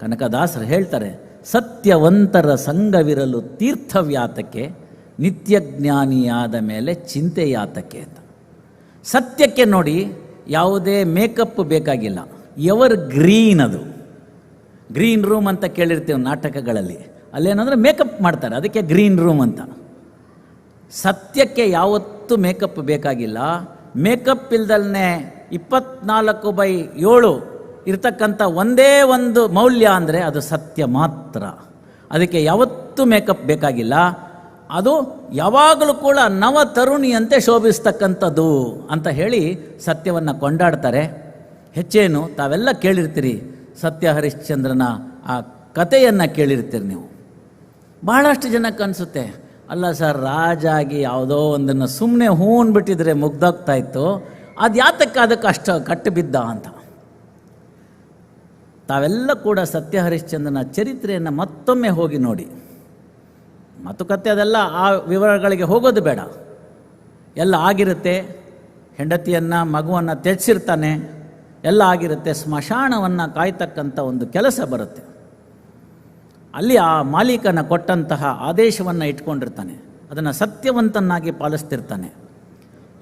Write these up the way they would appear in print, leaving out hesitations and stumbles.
ಕನಕದಾಸರು ಹೇಳ್ತಾರೆ, ಸತ್ಯವಂತರ ಸಂಘವಿರಲು ತೀರ್ಥವ್ಯಾತಕ್ಕೆ, ನಿತ್ಯಜ್ಞಾನಿಯಾದ ಮೇಲೆ ಚಿಂತೆಯಾತಕ್ಕೆ ಅಂತ. ಸತ್ಯಕ್ಕೆ ನೋಡಿ ಯಾವುದೇ ಮೇಕಪ್ ಬೇಕಾಗಿಲ್ಲ, ಎವರ್ ಗ್ರೀನ್. ಅದು ಗ್ರೀನ್ ರೂಮ್ ಅಂತ ಕೇಳಿರ್ತೀವಿ ನಾಟಕಗಳಲ್ಲಿ, ಅಲ್ಲೇನಂದರೆ ಮೇಕಪ್ ಮಾಡ್ತಾರೆ, ಅದಕ್ಕೆ ಗ್ರೀನ್ ರೂಮ್ ಅಂತ. ಸತ್ಯಕ್ಕೆ ಮೇಕಪ್ ಬೇಕಾಗಿಲ್ಲ. ಮೇಕಪ್ ಇಲ್ದಲೇ 24/7 ಇರ್ತಕ್ಕಂಥ ಒಂದೇ ಒಂದು ಮೌಲ್ಯ ಅಂದರೆ ಅದು ಸತ್ಯ ಮಾತ್ರ. ಅದಕ್ಕೆ ಯಾವತ್ತೂ ಮೇಕಪ್ ಬೇಕಾಗಿಲ್ಲ. ಅದು ಯಾವಾಗಲೂ ಕೂಡ ನವ ತರುಣಿಯಂತೆ ಶೋಭಿಸ್ತಕ್ಕಂಥದ್ದು ಅಂತ ಹೇಳಿ ಸತ್ಯವನ್ನು ಕೊಂಡಾಡ್ತಾರೆ. ಹೆಚ್ಚೇನು ತಾವೆಲ್ಲ ಕೇಳಿರ್ತೀರಿ, ಸತ್ಯ ಹರಿಶ್ಚಂದ್ರನ ಆ ಕಥೆಯನ್ನು ಕೇಳಿರ್ತೀರಿ ನೀವು. ಬಹಳಷ್ಟು ಜನಕ್ಕೆ ಅನಿಸುತ್ತೆ, ಅಲ್ಲ ಸರ್, ರಾಜ ಆಗಿ ಯಾವುದೋ ಒಂದನ್ನು ಸುಮ್ಮನೆ ಬಿಟ್ಟಿದ್ರೆ ಮುಗ್ದೋಗ್ತಾ ಇತ್ತು, ಅದು ಯಾತಕ್ಕೆ ಅದಕ್ಕೆ ಅಷ್ಟು ಕಟ್ಟು ಬಿದ್ದ ಅಂತ. ತಾವೆಲ್ಲ ಕೂಡ ಸತ್ಯ ಹರಿಶ್ಚಂದ್ರನ ಚರಿತ್ರೆಯನ್ನು ಮತ್ತೊಮ್ಮೆ ಹೋಗಿ ನೋಡಿ. ಮಾತುಕತೆ ಅದೆಲ್ಲ ಆ ವಿವರಗಳಿಗೆ ಹೋಗೋದು ಬೇಡ. ಎಲ್ಲ ಆಗಿರುತ್ತೆ, ಹೆಂಡತಿಯನ್ನು ಮಗುವನ್ನು ತ್ಯಜಿಸಿರ್ತಾನೆ, ಎಲ್ಲ ಆಗಿರುತ್ತೆ. ಸ್ಮಶಾನವನ್ನು ಕಾಯ್ತಕ್ಕಂಥ ಒಂದು ಕೆಲಸ ಬರುತ್ತೆ. ಅಲ್ಲಿ ಆ ಮಾಲೀಕನ ಕೊಟ್ಟಂತಹ ಆದೇಶವನ್ನು ಇಟ್ಕೊಂಡಿರ್ತಾನೆ, ಅದನ್ನು ಸತ್ಯವಂತನಾಗಿ ಪಾಲಿಸ್ತಿರ್ತಾನೆ.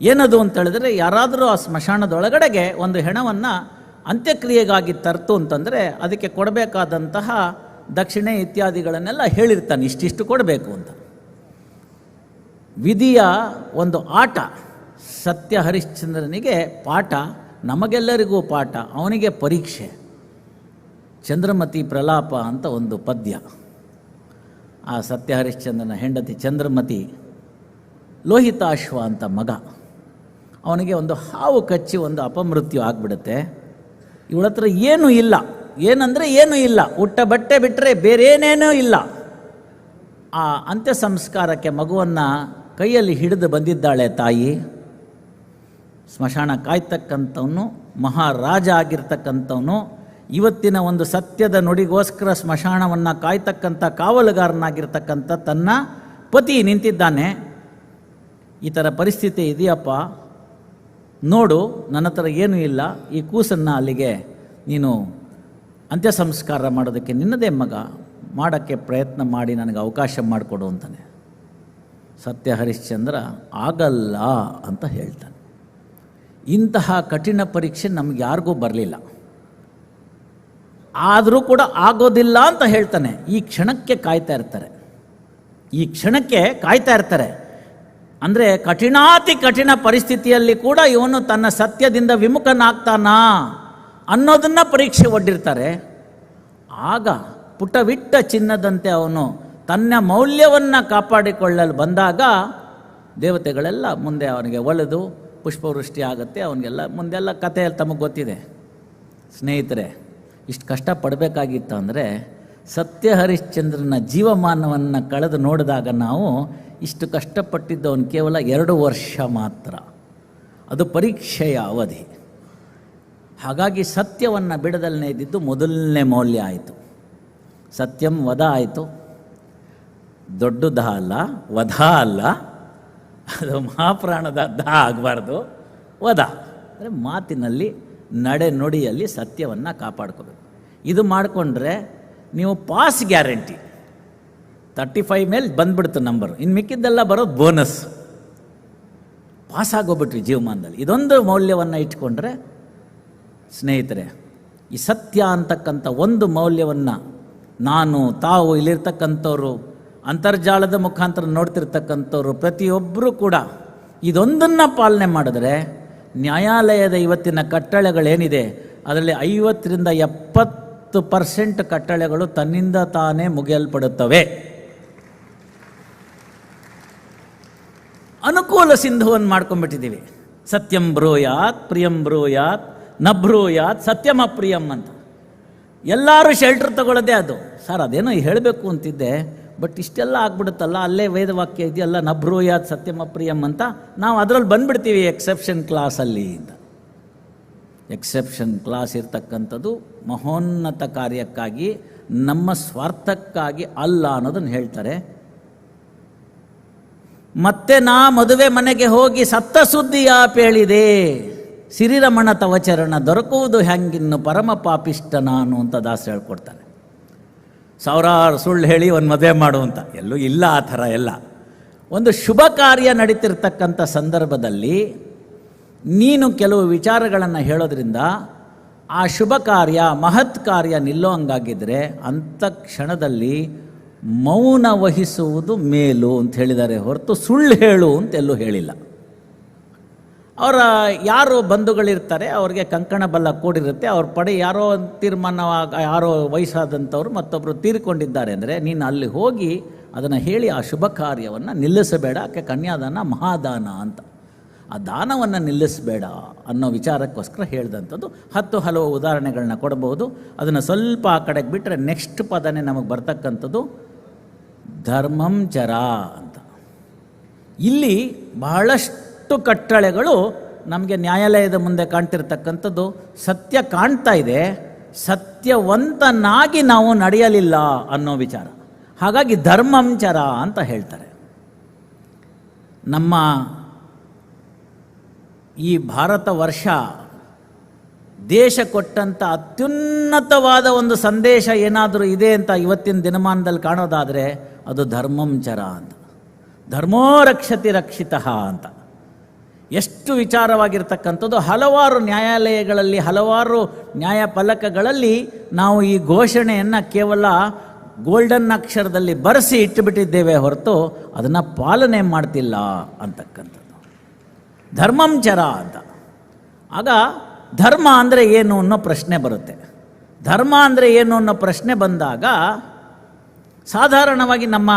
ಏನದು ಅಂತ ಹೇಳಿದ್ರೆ, ಯಾರಾದರೂ ಆ ಸ್ಮಶಾನದೊಳಗಡೆಗೆ ಒಂದು ಹೆಣವನ್ನು ಅಂತ್ಯಕ್ರಿಯೆಗಾಗಿ ತರ್ತು ಅಂತಂದರೆ ಅದಕ್ಕೆ ಕೊಡಬೇಕಾದಂತಹ ದಕ್ಷಿಣೆ ಇತ್ಯಾದಿಗಳನ್ನೆಲ್ಲ ಹೇಳಿರ್ತಾನೆ, ಇಷ್ಟಿಷ್ಟು ಕೊಡಬೇಕು ಅಂತ. ವಿಧಿಯ ಒಂದು ಆಟ. ಸತ್ಯ ಹರಿಶ್ಚಂದ್ರನಿಗೆ ಪಾಠ, ನಮಗೆಲ್ಲರಿಗೂ ಪಾಠ, ಅವನಿಗೆ ಪರೀಕ್ಷೆ. ಚಂದ್ರಮತಿ ಪ್ರಲಾಪ ಅಂತ ಒಂದು ಪದ್ಯ. ಆ ಸತ್ಯ ಹರಿಶ್ಚಂದ್ರನ ಹೆಂಡತಿ ಚಂದ್ರಮತಿ, ಲೋಹಿತಾಶ್ವ ಅಂತ ಮಗ. ಅವನಿಗೆ ಒಂದು ಹಾವು ಕಚ್ಚಿ ಒಂದು ಅಪಮೃತ್ಯು ಆಗಿಬಿಡುತ್ತೆ. ಇವಳ ಹತ್ರ ಏನೂ ಇಲ್ಲ, ಏನಂದರೆ ಏನೂ ಇಲ್ಲ, ಉಟ್ಟ ಬಟ್ಟೆ ಬಿಟ್ಟರೆ ಬೇರೇನೇನೂ ಇಲ್ಲ. ಆ ಅಂತ್ಯ ಸಂಸ್ಕಾರಕ್ಕೆ ಮಗುವನ್ನು ಕೈಯಲ್ಲಿ ಹಿಡಿದು ಬಂದಿದ್ದಾಳೆ ತಾಯಿ. ಸ್ಮಶಾನ ಕಾಯ್ತಕ್ಕಂಥವನು, ಮಹಾರಾಜ ಆಗಿರ್ತಕ್ಕಂಥವನು, ಇವತ್ತಿನ ಒಂದು ಸತ್ಯದ ನುಡಿಗೋಸ್ಕರ ಸ್ಮಶಾನವನ್ನು ಕಾಯ್ತಕ್ಕಂಥ ಕಾವಲುಗಾರನಾಗಿರ್ತಕ್ಕಂಥ ತನ್ನ ಪತಿ ನಿಂತಿದ್ದಾನೆ. ಈ ಥರ ಪರಿಸ್ಥಿತಿ ಇದೆಯಪ್ಪ, ನೋಡು, ನನ್ನ ಹತ್ರ ಏನೂ ಇಲ್ಲ, ಈ ಕೂಸನ್ನು ಅಲ್ಲಿಗೆ ನೀನು ಅಂತ್ಯ ಸಂಸ್ಕಾರ ಮಾಡೋದಕ್ಕೆ ನಿನ್ನದೇ ಮಗ, ಮಾಡೋಕ್ಕೆ ಪ್ರಯತ್ನ ಮಾಡಿ ನನಗೆ ಅವಕಾಶ ಮಾಡಿಕೊಡು ಅಂತಾನೆ. ಸತ್ಯ ಹರಿಶ್ಚಂದ್ರ ಆಗಲ್ಲ ಅಂತ ಹೇಳ್ತಾನೆ. ಇಂತಹ ಕಠಿಣ ಪರೀಕ್ಷೆ ನಮ್ಗೆ ಯಾರಿಗೂ ಬರಲಿಲ್ಲ, ಆದರೂ ಕೂಡ ಆಗೋದಿಲ್ಲ ಅಂತ ಹೇಳ್ತಾನೆ. ಈ ಕ್ಷಣಕ್ಕೆ ಕಾಯ್ತಾ ಇರ್ತಾರೆ, ಈ ಕ್ಷಣಕ್ಕೆ ಕಾಯ್ತಾ ಇರ್ತಾರೆ. ಅಂದರೆ ಕಠಿಣಾತಿ ಕಠಿಣ ಪರಿಸ್ಥಿತಿಯಲ್ಲಿ ಕೂಡ ಇವನು ತನ್ನ ಸತ್ಯದಿಂದ ವಿಮುಖನಾಗ್ತಾನಾ ಅನ್ನೋದನ್ನು ಪರೀಕ್ಷೆ ಒಡ್ಡಿರ್ತಾರೆ. ಆಗ ಪುಟವಿಟ್ಟ ಚಿನ್ನದಂತೆ ಅವನು ತನ್ನ ಮೌಲ್ಯವನ್ನು ಕಾಪಾಡಿಕೊಳ್ಳಲು ಬಂದಾಗ ದೇವತೆಗಳೆಲ್ಲ ಮುಂದೆ ಅವನಿಗೆ ಒಲಿದು ಪುಷ್ಪವೃಷ್ಟಿ ಆಗುತ್ತೆ. ಅವನಿಗೆಲ್ಲ ಮುಂದೆಲ್ಲ ಕಥೆ ತಮಗೆ ಗೊತ್ತಿದೆ. ಸ್ನೇಹಿತರೆ, ಇಷ್ಟು ಕಷ್ಟಪಡಬೇಕಾಗಿತ್ತು ಅಂದರೆ ಸತ್ಯ ಹರಿಶ್ಚಂದ್ರನ ಜೀವಮಾನವನ್ನು ಕಳೆದು ನೋಡಿದಾಗ ನಾವು ಇಷ್ಟು ಕಷ್ಟಪಟ್ಟಿದ್ದವನು ಕೇವಲ 2 ವರ್ಷ ಮಾತ್ರ. ಅದು ಪರೀಕ್ಷೆಯ ಅವಧಿ. ಹಾಗಾಗಿ ಸತ್ಯವನ್ನು ಬಿಡದಲ್ಲೇ ಇದ್ದಿದ್ದು ಮೊದಲನೇ ಮೌಲ್ಯ ಆಯಿತು. ಸತ್ಯಂ ವಧ ಆಯಿತು. ದೊಡ್ಡ ದ ಅಲ್ಲ, ವಧ ಅಲ್ಲ, ಅದು ಮಹಾಪ್ರಾಣದ ದ ಆಗಬಾರ್ದು, ವಧ ಅಂದರೆ ಮಾತಿನಲ್ಲಿ, ನಡೆ ನುಡಿಯಲ್ಲಿ ಸತ್ಯವನ್ನು ಕಾಪಾಡ್ಕೋಬೇಕು. ಇದು ಮಾಡಿಕೊಂಡ್ರೆ ನೀವು ಪಾಸ್ ಗ್ಯಾರಂಟಿ. 35 ಮೇಲೆ ಬಂದ್ಬಿಡ್ತು ನಂಬರು, ಇನ್ನು ಮಿಕ್ಕಿದ್ದೆಲ್ಲ ಬರೋದು ಬೋನಸ್. ಪಾಸ್ ಆಗೋಗ್ಬಿಟ್ವಿ ಜೀವಮಾನದಲ್ಲಿ. ಇದೊಂದು ಮೌಲ್ಯವನ್ನು ಇಟ್ಕೊಂಡ್ರೆ ಸ್ನೇಹಿತರೆ, ಈ ಸತ್ಯ ಅಂತಕ್ಕಂಥ ಒಂದು ಮೌಲ್ಯವನ್ನು ನಾನು, ತಾವು, ಇಲ್ಲಿರ್ತಕ್ಕಂಥವ್ರು, ಅಂತರ್ಜಾಲದ ಮುಖಾಂತರ ನೋಡ್ತಿರ್ತಕ್ಕಂಥವ್ರು ಪ್ರತಿಯೊಬ್ಬರೂ ಕೂಡ ಇದೊಂದನ್ನು ಪಾಲನೆ ಮಾಡಿದ್ರೆ ನ್ಯಾಯಾಲಯದ ಇವತ್ತಿನ ಕಟ್ಟಳೆಗಳೇನಿದೆ ಅದರಲ್ಲಿ 50ರಿಂದ 70% ಕಟ್ಟಳೆಗಳು ತನ್ನಿಂದ ತಾನೇ ಮುಗಿಯಲ್ಪಡುತ್ತವೆ. ಅನುಕೂಲ ಸಿಂಧುವನ್ನು ಮಾಡ್ಕೊಂಡ್ಬಿಟ್ಟಿದ್ದೀವಿ. ಸತ್ಯಂ ಬ್ರೂಯಾತ್ ಪ್ರಿಯಂ ಬ್ರೂಯಾತ್ ನ ಬ್ರೂಯಾತ್ ಸತ್ಯಂ ಅಪ್ರಿಯಂ ಅಂತ. ಎಲ್ಲರೂ ಶೆಲ್ಟರ್ ತಗೊಳ್ಳೋದೇ ಅದು. ಸರ್ ಅದೇನೋ ಹೇಳಬೇಕು ಅಂತಿದ್ದೆ, ಬಟ್ ಇಷ್ಟೆಲ್ಲ ಆಗ್ಬಿಡುತ್ತಲ್ಲ, ಅಲ್ಲೇ ವೇದವಾಕ್ಯ ಇದೆಯಲ್ಲ, ನ ಬ್ರೂಯಾತ್ ಸತ್ಯಂ ಅಪ್ರಿಯಂ ಅಂತ. ನಾವು ಅದರಲ್ಲಿ ಬಂದ್ಬಿಡ್ತೀವಿ ಎಕ್ಸೆಪ್ಷನ್ ಕ್ಲಾಸಲ್ಲಿ ಅಂತ. ಎಕ್ಸೆಪ್ಷನ್ ಕ್ಲಾಸ್ ಇರ್ತಕ್ಕಂಥದ್ದು ಮಹೋನ್ನತ ಕಾರ್ಯಕ್ಕಾಗಿ, ನಮ್ಮ ಸ್ವಾರ್ಥಕ್ಕಾಗಿ ಅಲ್ಲ ಅನ್ನೋದನ್ನು ಹೇಳ್ತಾರೆ. ಮತ್ತೆ ನಾ ಮದುವೆ ಮನೆಗೆ ಹೋಗಿ ಸತ್ತ ಸುದ್ದಿಯ ಪೇಳಿದೆ, ಸಿರಿರಮಣ ತವಚರಣ ದೊರಕುವುದು ಹ್ಯಾಂಗಿನ್ನು ಪರಮ ಪಾಪಿಷ್ಟ ನಾನು ಅಂತ ದಾಸ ಹೇಳ್ಕೊಡ್ತಾರೆ. ಸಾವಿರಾರು ಸುಳ್ಳು ಹೇಳಿ ಒಂದು ಮದುವೆ ಮಾಡುವಂಥ ಎಲ್ಲೂ ಇಲ್ಲ ಆ ಥರ ಎಲ್ಲ. ಒಂದು ಶುಭ ಕಾರ್ಯ ನಡೀತಿರ್ತಕ್ಕಂಥ ಸಂದರ್ಭದಲ್ಲಿ ನೀನು ಕೆಲವು ವಿಚಾರಗಳನ್ನು ಹೇಳೋದ್ರಿಂದ ಆ ಶುಭ ಕಾರ್ಯ ಮಹತ್ ಕಾರ್ಯ ನಿಲ್ಲೋ ಹಂಗಾಗಿದ್ದರೆ ಅಂಥ ಕ್ಷಣದಲ್ಲಿ ಮೌನ ವಹಿಸುವುದು ಮೇಲು ಅಂತ ಹೇಳಿದ್ದಾರೆ ಹೊರತು ಸುಳ್ಳು ಹೇಳು ಅಂತೆಲ್ಲೂ ಹೇಳಿಲ್ಲ. ಅವರ ಯಾರು ಬಂಧುಗಳಿರ್ತಾರೆ ಅವ್ರಿಗೆ ಕಂಕಣ ಬಲ್ಲ ಕೂಡಿರುತ್ತೆ, ಅವ್ರ ಪಡೆ ಯಾರೋ ತೀರ್ಮಾನವಾಗ ಯಾರೋ ವಯಸ್ಸಾದಂಥವ್ರು ಮತ್ತೊಬ್ಬರು ತೀರಿಕೊಂಡಿದ್ದಾರೆ ಅಂದರೆ ನೀನು ಅಲ್ಲಿ ಹೋಗಿ ಅದನ್ನು ಹೇಳಿ ಆ ಶುಭ ಕಾರ್ಯವನ್ನು ನಿಲ್ಲಿಸಬೇಡ. ಆಕೆ ಕನ್ಯಾದಾನ ಮಹಾದಾನ ಅಂತ, ಆ ದಾನವನ್ನು ನಿಲ್ಲಿಸಬೇಡ ಅನ್ನೋ ವಿಚಾರಕ್ಕೋಸ್ಕರ ಹೇಳಿದಂಥದ್ದು. ಹಲವು ಉದಾಹರಣೆಗಳನ್ನ ಕೊಡಬಹುದು. ಅದನ್ನು ಸ್ವಲ್ಪ ಆ ಕಡೆಗೆ ಬಿಟ್ಟರೆ ನೆಕ್ಸ್ಟ್ ಪದನೇ ನಮಗೆ ಬರ್ತಕ್ಕಂಥದ್ದು ಧರ್ಮಂ ಚರ ಅಂತ. ಇಲ್ಲಿ ಬಹಳಷ್ಟು ಕಟ್ಟಳೆಗಳು ನಮಗೆ ನ್ಯಾಯಾಲಯದ ಮುಂದೆ ಕಾಣ್ತಿರ್ತಕ್ಕಂಥದ್ದು. ಸತ್ಯ ಕಾಣ್ತಾ ಇದೆ, ಸತ್ಯವಂತನಾಗಿ ನಾವು ನಡೆಯಲಿಲ್ಲ ಅನ್ನೋ ವಿಚಾರ. ಹಾಗಾಗಿ ಧರ್ಮಂಚರ ಅಂತ ಹೇಳ್ತಾರೆ. ನಮ್ಮ ಈ ಭಾರತ ವರ್ಷ ದೇಶ ಕೊಟ್ಟಂಥ ಅತ್ಯುನ್ನತವಾದ ಒಂದು ಸಂದೇಶ ಏನಾದರೂ ಇದೆ ಅಂತ ಇವತ್ತಿನ ದಿನಮಾನದಲ್ಲಿ ಕಾಣೋದಾದರೆ ಅದು ಧರ್ಮಂಚರ ಅಂತ. ಧರ್ಮೋ ರಕ್ಷತಿ ರಕ್ಷಿತಃ ಅಂತ ಎಷ್ಟು ವಿಚಾರವಾಗಿರ್ತಕ್ಕಂಥದ್ದು. ಹಲವಾರು ನ್ಯಾಯಾಲಯಗಳಲ್ಲಿ ಹಲವಾರು ನ್ಯಾಯ ಫಲಕಗಳಲ್ಲಿ ನಾವು ಈ ಘೋಷಣೆಯನ್ನು ಕೇವಲ ಗೋಲ್ಡನ್ ಅಕ್ಷರದಲ್ಲಿ ಬರೆಸಿ ಇಟ್ಟುಬಿಟ್ಟಿದ್ದೇವೆ ಹೊರತು ಅದನ್ನು ಪಾಲನೆ ಮಾಡ್ತಿಲ್ಲ ಅಂತಕ್ಕಂಥದ್ದು ಧರ್ಮಂಚರ ಅಂತ. ಆಗ ಧರ್ಮ ಅಂದರೆ ಏನು ಅನ್ನೋ ಪ್ರಶ್ನೆ ಬರುತ್ತೆ. ಧರ್ಮ ಅಂದರೆ ಏನು ಅನ್ನೋ ಪ್ರಶ್ನೆ ಬಂದಾಗ ಸಾಧಾರಣವಾಗಿ ನಮ್ಮ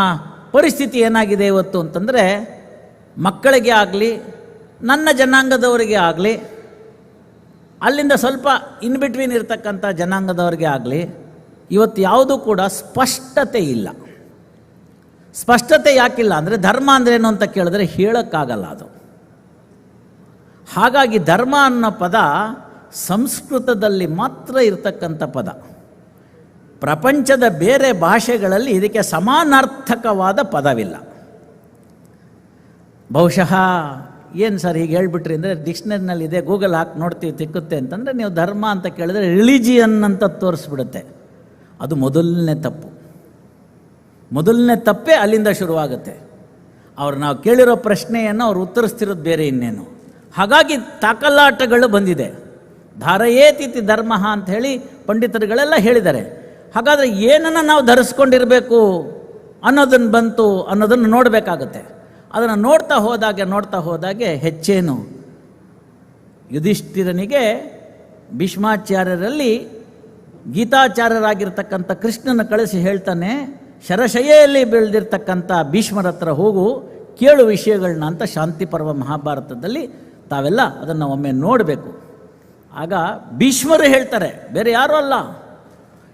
ಪರಿಸ್ಥಿತಿ ಏನಾಗಿದೆ ಇವತ್ತು ಅಂತಂದರೆ, ಮಕ್ಕಳಿಗೆ ಆಗಲಿ ನನ್ನ ಜನಾಂಗದವರಿಗೆ ಆಗಲಿ ಅಲ್ಲಿಂದ ಸ್ವಲ್ಪ ಇನ್ ಬಿಟ್ವೀನ್ ಇರ್ತಕ್ಕಂಥ ಜನಾಂಗದವರಿಗೆ ಆಗಲಿ ಇವತ್ತು ಯಾವುದೂ ಕೂಡ ಸ್ಪಷ್ಟತೆ ಇಲ್ಲ. ಸ್ಪಷ್ಟತೆ ಯಾಕಿಲ್ಲ ಅಂದರೆ ಧರ್ಮ ಅಂದ್ರೇನು ಅಂತ ಕೇಳಿದ್ರೆ ಹೇಳೋಕ್ಕಾಗಲ್ಲ ಅದು. ಹಾಗಾಗಿ ಧರ್ಮ ಅನ್ನೋ ಪದ ಸಂಸ್ಕೃತದಲ್ಲಿ ಮಾತ್ರ ಇರತಕ್ಕಂಥ ಪದ. ಪ್ರಪಂಚದ ಬೇರೆ ಭಾಷೆಗಳಲ್ಲಿ ಇದಕ್ಕೆ ಸಮಾನಾರ್ಥಕವಾದ ಪದವಿಲ್ಲ. ಬಹುಶಃ ಏನು ಸರ್ ಹೀಗೆ ಹೇಳ್ಬಿಟ್ರಿ ಅಂದರೆ ಡಿಕ್ಷನರಿನಲ್ಲಿ ಇದೆ, ಗೂಗಲ್ ಹಾಕಿ ನೋಡ್ತೀವಿ ತಿಕ್ಕುತ್ತೆ ಅಂತಂದರೆ ನೀವು ಧರ್ಮ ಅಂತ ಕೇಳಿದ್ರೆ ರಿಲಿಜಿಯನ್ ಅಂತ ತೋರಿಸ್ಬಿಡುತ್ತೆ. ಅದು ಮೊದಲನೇ ತಪ್ಪು. ಮೊದಲನೇ ತಪ್ಪೇ ಅಲ್ಲಿಂದ ಶುರುವಾಗುತ್ತೆ. ಅವ್ರು ನಾವು ಕೇಳಿರೋ ಪ್ರಶ್ನೆಯನ್ನು ಅವ್ರು ಉತ್ತರಿಸ್ತಿರೋದು ಬೇರೆ ಇನ್ನೇನು. ಹಾಗಾಗಿ ತಾಕಲಾಟಗಳು ಬಂದಿದೆ. ಧಾರಯೇತಿಥಿ ಧರ್ಮ ಅಂತ ಹೇಳಿ ಪಂಡಿತರುಗಳೆಲ್ಲ ಹೇಳಿದ್ದಾರೆ. ಹಾಗಾದರೆ ಏನನ್ನು ನಾವು ಧರಿಸ್ಕೊಂಡಿರಬೇಕು ಅನ್ನೋದನ್ನು ಬಂತು ಅನ್ನೋದನ್ನು ನೋಡಬೇಕಾಗುತ್ತೆ. ಅದನ್ನು ನೋಡ್ತಾ ಹೋದಾಗೆ ಹೆಚ್ಚೇನು ಯುಧಿಷ್ಠಿರನಿಗೆ ಭೀಷ್ಮಾಚಾರ್ಯರಲ್ಲಿ ಗೀತಾಚಾರ್ಯರಾಗಿರ್ತಕ್ಕಂಥ ಕೃಷ್ಣನ ಕಳಿಸಿ ಹೇಳ್ತಾನೆ, ಶರಶಯ್ಯಲ್ಲಿ ಬೆಳೆದಿರ್ತಕ್ಕಂಥ ಭೀಷ್ಮರ ಹತ್ರ ಹೋಗು, ಕೇಳು ವಿಷಯಗಳನ್ನ ಅಂತ ಶಾಂತಿ ಪರ್ವ ಮಹಾಭಾರತದಲ್ಲಿ ತಾವೆಲ್ಲ ಅದನ್ನು ಒಮ್ಮೆ ನೋಡಬೇಕು. ಆಗ ಭೀಷ್ಮರು ಹೇಳ್ತಾರೆ, ಬೇರೆ ಯಾರೂ ಅಲ್ಲ,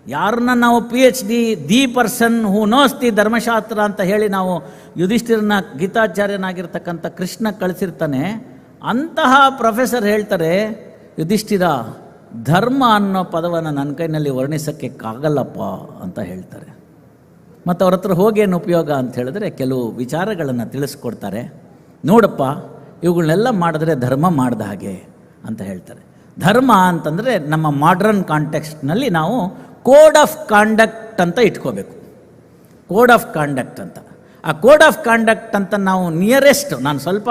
ಯಾರನ್ನ ನಾವು PhD the person who knows the ಧರ್ಮಶಾಸ್ತ್ರ ಅಂತ ಹೇಳಿ ನಾವು ಯುಧಿಷ್ಠಿರನ ಗೀತಾಚಾರ್ಯನಾಗಿರ್ತಕ್ಕಂಥ ಕೃಷ್ಣ ಕಳಿಸಿರ್ತಾನೆ. ಅಂತಹ ಪ್ರೊಫೆಸರ್ ಹೇಳ್ತಾರೆ, ಯುಧಿಷ್ಠಿರ ಧರ್ಮ ಅನ್ನೋ ಪದವನ್ನು ನನ್ನ ಕೈನಲ್ಲಿ ವರ್ಣಿಸೋಕ್ಕಾಗಲ್ಲಪ್ಪ ಅಂತ ಹೇಳ್ತಾರೆ. ಮತ್ತು ಅವ್ರ ಹತ್ರ ಹೋಗೇನು ಉಪಯೋಗ ಅಂತ ಹೇಳಿದ್ರೆ ಕೆಲವು ವಿಚಾರಗಳನ್ನು ತಿಳಿಸ್ಕೊಡ್ತಾರೆ. ನೋಡಪ್ಪ, ಇವುಗಳನ್ನೆಲ್ಲ ಮಾಡಿದ್ರೆ ಧರ್ಮ ಮಾಡ್ದ ಹಾಗೆ ಅಂತ ಹೇಳ್ತಾರೆ. ಧರ್ಮ ಅಂತಂದರೆ ನಮ್ಮ ಮಾಡ್ರನ್ ಕಾಂಟೆಕ್ಸ್ಟ್ನಲ್ಲಿ ನಾವು ಕೋಡ್ ಆಫ್ ಕಾಂಡಕ್ಟ್ ಅಂತ ಇಟ್ಕೋಬೇಕು. ಕೋಡ್ ಆಫ್ ಕಾಂಡಕ್ಟ್ ಅಂತ. ಆ ಕೋಡ್ ಆಫ್ ಕಾಂಡಕ್ಟ್ ಅಂತ ನಾವು ನಿಯರೆಸ್ಟ್, ನಾನು ಸ್ವಲ್ಪ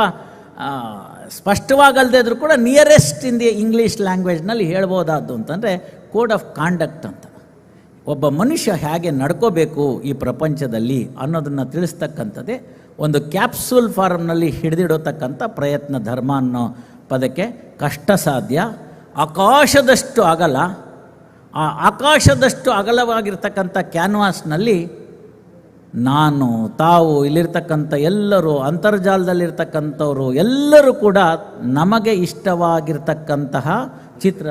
ಸ್ಪಷ್ಟವಾಗಲ್ಲದೆ ಇದ್ರೂ ಕೂಡ ನಿಯರೆಸ್ಟ್ ಇನ್ ದಿ ಇಂಗ್ಲೀಷ್ ಲ್ಯಾಂಗ್ವೇಜ್ನಲ್ಲಿ ಹೇಳ್ಬೋದಾದ್ದು ಅಂತಂದರೆ ಕೋಡ್ ಆಫ್ ಕಾಂಡಕ್ಟ್ ಅಂತ. ಒಬ್ಬ ಮನುಷ್ಯ ಹೇಗೆ ನಡ್ಕೋಬೇಕು ಈ ಪ್ರಪಂಚದಲ್ಲಿ ಅನ್ನೋದನ್ನು ತಿಳಿಸ್ತಕ್ಕಂಥದ್ದೇ ಒಂದು ಕ್ಯಾಪ್ಸೂಲ್ ಫಾರ್ಮ್ನಲ್ಲಿ ಹಿಡಿದಿಡತಕ್ಕಂಥ ಪ್ರಯತ್ನ ಧರ್ಮ ಅನ್ನೋ ಪದಕ್ಕೆ. ಕಷ್ಟ ಸಾಧ್ಯ. ಆಕಾಶದಷ್ಟು ಅಗಲ, ಆ ಆಕಾಶದಷ್ಟು ಅಗಲವಾಗಿರ್ತಕ್ಕಂಥ ಕ್ಯಾನ್ವಾಸ್ನಲ್ಲಿ ನಾನು, ತಾವು, ಇಲ್ಲಿರ್ತಕ್ಕಂಥ ಎಲ್ಲರೂ, ಅಂತರ್ಜಾಲದಲ್ಲಿರ್ತಕ್ಕಂಥವರು ಎಲ್ಲರೂ ಕೂಡ ನಮಗೆ ಇಷ್ಟವಾಗಿರ್ತಕ್ಕಂತಹ ಚಿತ್ರ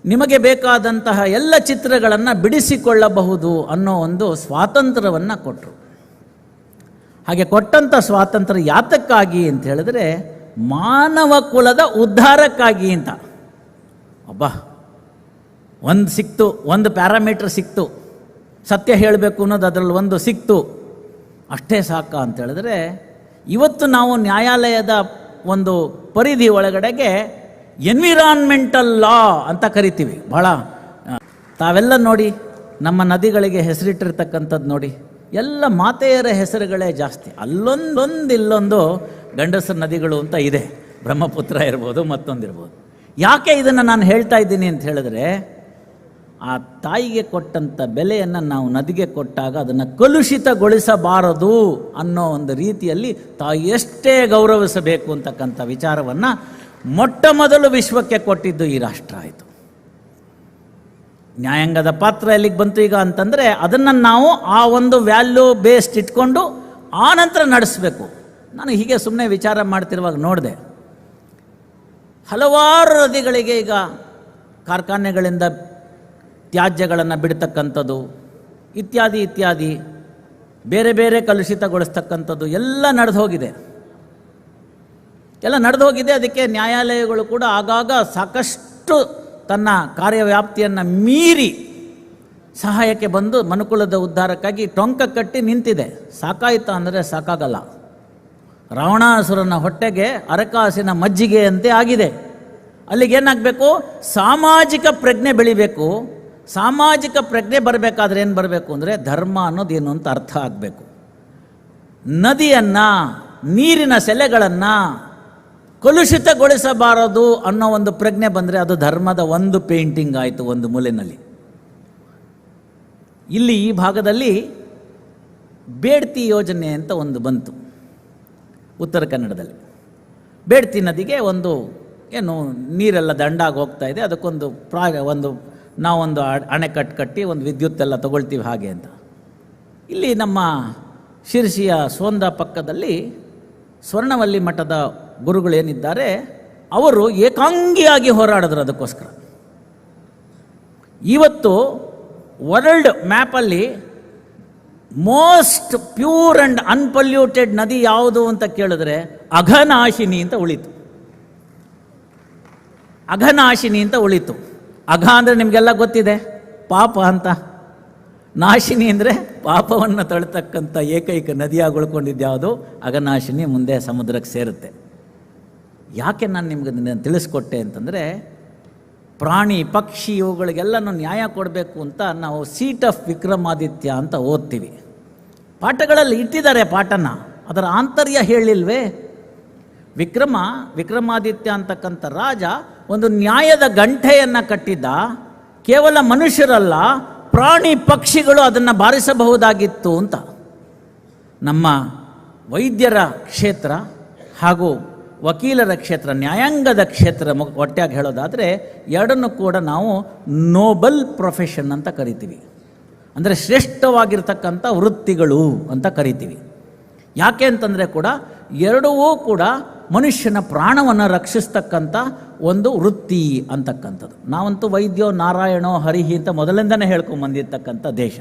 ನಿಮಗೆ ಬೇಕಾದಂತಹ ಎಲ್ಲ ಚಿತ್ರಗಳನ್ನು ಬಿಡಿಸಿಕೊಳ್ಳಬಹುದು ಅನ್ನೋ ಒಂದು ಸ್ವಾತಂತ್ರ್ಯವನ್ನು ಕೊಟ್ಟರು. ಹಾಗೆ ಕೊಟ್ಟಂಥ ಸ್ವಾತಂತ್ರ್ಯ ಯಾತಕ್ಕಾಗಿ ಅಂತ ಹೇಳಿದ್ರೆ ಮಾನವ ಕುಲದ ಉದ್ಧಾರಕ್ಕಾಗಿ ಅಂತ. ಒಂದು ಸಿಕ್ತು, ಒಂದು ಪ್ಯಾರಾಮೀಟರ್ ಸಿಕ್ತು, ಸತ್ಯ ಹೇಳಬೇಕು ಅನ್ನೋದು ಅದರಲ್ಲಿ ಒಂದು ಸಿಕ್ತು, ಅಷ್ಟೇ ಸಾಕ ಅಂತ ಹೇಳಿದ್ರೆ ಇವತ್ತು ನಾವು ನ್ಯಾಯಾಲಯದ ಒಂದು ಪರಿಧಿ ಒಳಗಡೆಗೆ ಎನ್ವಿರಾನ್ಮೆಂಟಲ್ ಲಾ ಅಂತ ಕರಿತೀವಿ. ಭಾಳ ತಾವೆಲ್ಲ ನೋಡಿ, ನಮ್ಮ ನದಿಗಳಿಗೆ ಹೆಸರಿಟ್ಟಿರ್ತಕ್ಕಂಥದ್ದು ನೋಡಿ, ಎಲ್ಲ ಮಾತೆಯರ ಹೆಸರುಗಳೇ ಜಾಸ್ತಿ. ಅಲ್ಲೊಂದೊಂದು ಇಲ್ಲೊಂದು ಗಂಡಸರ ನದಿಗಳು ಅಂತ ಇದೆ, ಬ್ರಹ್ಮಪುತ್ರ ಇರ್ಬೋದು, ಮತ್ತೊಂದಿರ್ಬೋದು. ಯಾಕೆ ಇದನ್ನು ನಾನು ಹೇಳ್ತಾ ಇದ್ದೀನಿ ಅಂತ ಹೇಳಿದ್ರೆ, ಆ ತಾಯಿಗೆ ಕೊಟ್ಟಂಥ ಬೆಲೆಯನ್ನು ನಾವು ನದಿಗೆ ಕೊಟ್ಟಾಗ ಅದನ್ನು ಕಲುಷಿತಗೊಳಿಸಬಾರದು ಅನ್ನೋ ಒಂದು ರೀತಿಯಲ್ಲಿ ತಾಯಿ ಎಷ್ಟೇ ಗೌರವಿಸಬೇಕು ಅಂತಕ್ಕಂಥ ವಿಚಾರವನ್ನು ಮೊಟ್ಟ ಮೊದಲು ವಿಶ್ವಕ್ಕೆ ಕೊಟ್ಟಿದ್ದು ಈ ರಾಷ್ಟ್ರ ಆಯಿತು. ನ್ಯಾಯಾಂಗದ ಪಾತ್ರ ಎಲ್ಲಿಗೆ ಬಂತು ಈಗ ಅಂತಂದರೆ, ಅದನ್ನು ನಾವು ಆ ಒಂದು ವ್ಯಾಲ್ಯೂ ಬೇಸ್ಡ್ ಇಟ್ಕೊಂಡು ಆ ನಂತರ ನಡೆಸಬೇಕು. ನಾನು ಹೀಗೆ ಸುಮ್ಮನೆ ವಿಚಾರ ಮಾಡ್ತಿರುವಾಗ ನೋಡಿದೆ, ಹಲವಾರು ನದಿಗಳಿಗೆ ಈಗ ಕಾರ್ಖಾನೆಗಳಿಂದ ತ್ಯಾಜ್ಯಗಳನ್ನು ಬಿಡ್ತಕ್ಕಂಥದ್ದು ಇತ್ಯಾದಿ ಇತ್ಯಾದಿ ಬೇರೆ ಬೇರೆ ಕಲುಷಿತಗೊಳಿಸ್ತಕ್ಕಂಥದ್ದು ಎಲ್ಲ ನಡೆದು ಹೋಗಿದೆ. ಅದಕ್ಕೆ ನ್ಯಾಯಾಲಯಗಳು ಕೂಡ ಆಗಾಗ ಸಾಕಷ್ಟು ತನ್ನ ಕಾರ್ಯವ್ಯಾಪ್ತಿಯನ್ನು ಮೀರಿ ಸಹಾಯಕ್ಕೆ ಬಂದು ಮನುಕುಲದ ಉದ್ಧಾರಕ್ಕಾಗಿ ಟೊಂಕ ಕಟ್ಟಿ ನಿಂತಿದೆ. ಸಾಕಾಯ್ತಾ ಅಂದರೆ ಸಾಕಾಗಲ್ಲ. ರಾವಣಾಸುರನ ಹೊಟ್ಟೆಗೆ ಅರಕಾಸಿನ ಮಜ್ಜಿಗೆಯಂತೆ ಆಗಿದೆ. ಅಲ್ಲಿಗೇನಾಗಬೇಕು? ಸಾಮಾಜಿಕ ಪ್ರಜ್ಞೆ ಬೆಳಿಬೇಕು. ಸಾಮಾಜಿಕ ಪ್ರಜ್ಞೆ ಬರಬೇಕಾದ್ರೆ ಏನು ಬರಬೇಕು ಅಂದರೆ, ಧರ್ಮ ಅನ್ನೋದೇನು ಅಂತ ಅರ್ಥ ಆಗಬೇಕು. ನದಿಯನ್ನು, ನೀರಿನ ಸೆಲೆಗಳನ್ನು ಕಲುಷಿತಗೊಳಿಸಬಾರದು ಅನ್ನೋ ಒಂದು ಪ್ರಜ್ಞೆ ಬಂದರೆ ಅದು ಧರ್ಮದ ಒಂದು ಪೇಂಟಿಂಗ್ ಆಯಿತು ಒಂದು ಮೂಲೆಯಲ್ಲಿ. ಇಲ್ಲಿ ಈ ಭಾಗದಲ್ಲಿ ಬೇಡ್ತಿ ಯೋಜನೆ ಅಂತ ಒಂದು ಬಂತು ಉತ್ತರ ಕನ್ನಡದಲ್ಲಿ. ಬೇಡ್ತಿ ನದಿಗೆ ಒಂದು ಏನು ನೀರೆಲ್ಲ ದಂಡಾಗಿ ಹೋಗ್ತಾ ಇದೆ, ಅದಕ್ಕೊಂದು ನಾವೊಂದು ಅಣೆಕಟ್ಟು ಕಟ್ಟಿ ಒಂದು ವಿದ್ಯುತ್ ಎಲ್ಲ ತಗೊಳ್ತೀವಿ ಹಾಗೆ ಅಂತ. ಇಲ್ಲಿ ನಮ್ಮ ಶಿರಸಿಯ ಸೋಂದ ಪಕ್ಕದಲ್ಲಿ ಸ್ವರ್ಣವಲ್ಲಿ ಮಠದ ಗುರುಗಳೇನಿದ್ದಾರೆ ಅವರು ಏಕಾಂಗಿಯಾಗಿ ಹೋರಾಡಿದ್ರು ಅದಕ್ಕೋಸ್ಕರ. ಇವತ್ತು world ಮ್ಯಾಪಲ್ಲಿ most pure and unpolluted ನದಿ ಯಾವುದು ಅಂತ ಕೇಳಿದ್ರೆ ಅಘನಾಶಿನಿ ಅಂತ ಉಳಿತು. ಅಘನಾಶಿನಿ ಅಂತ ಉಳಿತು. ಅಘ ಅಂದರೆ ನಿಮಗೆಲ್ಲ ಗೊತ್ತಿದೆ, ಪಾಪ ಅಂತ. ನಾಶಿನಿ ಅಂದರೆ ಪಾಪವನ್ನು ತಳ್ತಕ್ಕಂಥ ಏಕೈಕ ನದಿಯಾಗಿ ಉಳ್ಕೊಂಡಿದ್ದು ಯಾವುದು? ಅಘನಾಶಿನಿ. ಮುಂದೆ ಸಮುದ್ರಕ್ಕೆ ಸೇರುತ್ತೆ. ಯಾಕೆ ನಾನು ನಿಮ್ಗೆ ತಿಳಿಸ್ಕೊಟ್ಟೆ ಅಂತಂದರೆ, ಪ್ರಾಣಿ ಪಕ್ಷಿ ಇವುಗಳಿಗೆಲ್ಲನೂ ನ್ಯಾಯ ಕೊಡಬೇಕು ಅಂತ ನಾವು ಸೀಟ್ ಆಫ್ ವಿಕ್ರಮಾದಿತ್ಯ ಅಂತ ಓದ್ತೀವಿ. ಪಾಠಗಳಲ್ಲಿ ಇಟ್ಟಿದ್ದಾರೆ ಪಾಠನ, ಅದರ ಆಂತರ್ಯ ಹೇಳಿಲ್ವೇ? ವಿಕ್ರಮಾದಿತ್ಯ ಅಂತಕ್ಕಂಥ ರಾಜ ಒಂದು ನ್ಯಾಯದ ಗಂಟೆಯನ್ನು ಕಟ್ಟಿದ್ದ. ಕೇವಲ ಮನುಷ್ಯರಲ್ಲ, ಪ್ರಾಣಿ ಪಕ್ಷಿಗಳು ಅದನ್ನು ಬಾರಿಸಬಹುದಾಗಿತ್ತು ಅಂತ. ನಮ್ಮ ವೈದ್ಯರ ಕ್ಷೇತ್ರ ಹಾಗೂ ವಕೀಲರ ಕ್ಷೇತ್ರ, ನ್ಯಾಯಾಂಗದ ಕ್ಷೇತ್ರ ಒಟ್ಟಾಗಿ ಹೇಳೋದಾದರೆ ಎರಡನ್ನೂ ಕೂಡ ನಾವು ನೋಬಲ್ ಪ್ರೊಫೆಷನ್ ಅಂತ ಕರಿತೀವಿ. ಅಂದರೆ ಶ್ರೇಷ್ಠವಾಗಿರ್ತಕ್ಕಂಥ ವೃತ್ತಿಗಳು ಅಂತ ಕರಿತೀವಿ. ಯಾಕೆ ಅಂತಂದರೆ ಕೂಡ ಎರಡೂ ಕೂಡ ಮನುಷ್ಯನ ಪ್ರಾಣವನ್ನು ರಕ್ಷಿಸ್ತಕ್ಕಂಥ ಒಂದು ವೃತ್ತಿ ಅಂತಕ್ಕಂಥದ್ದು. ನಾವಂತೂ ವೈದ್ಯೋ ನಾರಾಯಣೋ ಹರಿಹಿ ಅಂತ ಮೊದಲಿಂದನೇ ಹೇಳ್ಕೊಂಬಂದಿರ್ತಕ್ಕಂಥ ದೇಶ.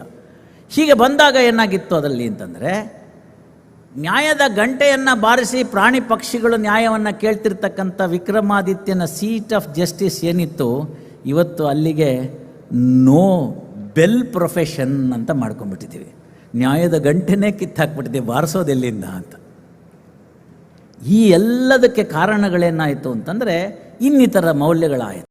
ಹೀಗೆ ಬಂದಾಗ ಏನಾಗಿತ್ತು ಅದರಲ್ಲಿ ಅಂತಂದರೆ, ನ್ಯಾಯದ ಗಂಟೆಯನ್ನು ಬಾರಿಸಿ ಪ್ರಾಣಿ ಪಕ್ಷಿಗಳು ನ್ಯಾಯವನ್ನು ಕೇಳ್ತಿರ್ತಕ್ಕಂಥ ವಿಕ್ರಮಾದಿತ್ಯನ ಸೀಟ್ ಆಫ್ ಜಸ್ಟಿಸ್ ಏನಿತ್ತು, ಇವತ್ತು ಅಲ್ಲಿಗೆ ನೋ ಬೆಲ್ ಪ್ರೊಫೆಷನ್ ಅಂತ ಮಾಡ್ಕೊಂಡ್ಬಿಟ್ಟಿದ್ದೀವಿ. ನ್ಯಾಯದ ಗಂಟೆನೇ ಕಿತ್ತಾಕ್ಬಿಟ್ಟಿದ್ದೀವಿ, ಬಾರಿಸೋದೆಲ್ಲಿಂದ ಅಂತ. ಈ ಎಲ್ಲದಕ್ಕೆ ಕಾರಣಗಳೇನಾಯಿತು ಅಂತಂದರೆ ಇನ್ನಿತರ ಮೌಲ್ಯಗಳಾಯಿತು.